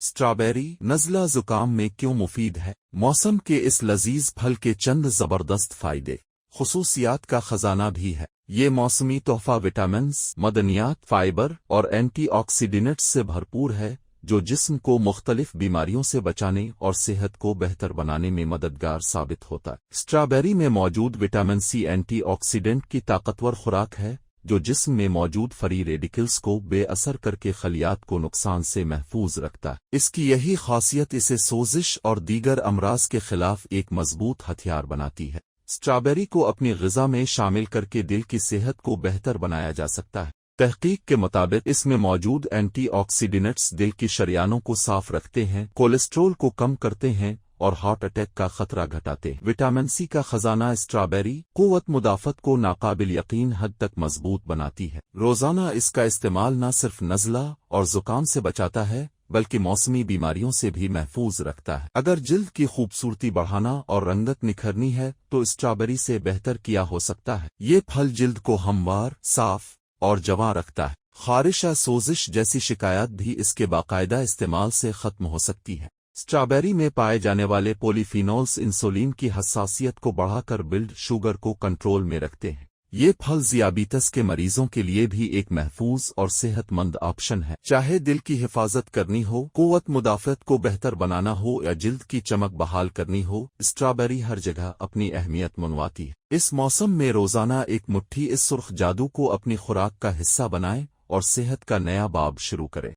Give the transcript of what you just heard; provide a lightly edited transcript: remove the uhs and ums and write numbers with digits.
Strawberry नज़ला जुकाम में क्यों मुफीद है? मौसम के इस लजीज फल के चंद ज़बरदस्त फ़ायदे खुसूसियात का ख़जाना भी है। ये मौसमी तोहफ़ा विटामिन्स, मदनियात, फाइबर और एंटीऑक्सीडेंट्स से भरपूर है जो जिस्म को मुख्तलिफ बीमारियों से बचाने और सेहत को बेहतर बनाने में मददगार साबित होता है। स्ट्रॉबेरी में मौजूद विटामिन सी एंटीऑक्सीडेंट की ताकतवर खुराक है जो जिस्म में मौजूद फ्री रेडिकल्स को बेअसर करके खलियात को नुकसान से महफूज रखता है। इसकी यही खासियत इसे सोजिश और दीगर अमराज के खिलाफ एक मजबूत हथियार बनाती है। स्ट्रॉबेरी को अपनी ग़िज़ा में शामिल करके दिल की सेहत को बेहतर बनाया जा सकता है। तहकीक के मुताबिक इसमें मौजूद एंटीऑक्सीडेंट्स दिल की शरियानों को साफ रखते हैं, कोलेस्ट्रॉल को कम करते हैं और हार्ट अटैक का खतरा घटाते हैं। विटामिन सी का खजाना स्ट्रॉबेरी क़ुव्वत मुदाफ़त को नाकाबिल यकीन हद तक मजबूत बनाती है। रोज़ाना इसका इस्तेमाल न सिर्फ नज़ला और ज़ुकाम से बचाता है बल्कि मौसमी बीमारियों से भी महफूज रखता है। अगर जिल्द की खूबसूरती बढ़ाना और रंगत निखरनी है तो स्ट्रॉबेरी से बेहतर किया हो सकता है। ये फल जिल्द को हमवार, साफ और जवां रखता है। खारिश या सोजिश जैसी शिकायत भी इसके बाकायदा इस्तेमाल से खत्म हो सकती है। स्ट्रॉबेरी में पाए जाने वाले पॉलीफिनोल्स इंसुलिन की हसासियत को बढ़ाकर ब्लड शुगर को कंट्रोल में रखते हैं। ये फल ज़ियाबीतस के मरीजों के लिए भी एक महफूज और सेहतमंद ऑप्शन है। चाहे दिल की हिफाजत करनी हो, क़ुव्वत मुदाफ़त को बेहतर बनाना हो या जिल्द की चमक बहाल करनी हो, स्ट्रॉबेरी हर जगह अपनी अहमियत मनवाती है। इस मौसम में रोज़ाना एक मुट्ठी इस सुर्ख जादू को अपनी खुराक का हिस्सा बनाएं और सेहत का नया बाब शुरू करें।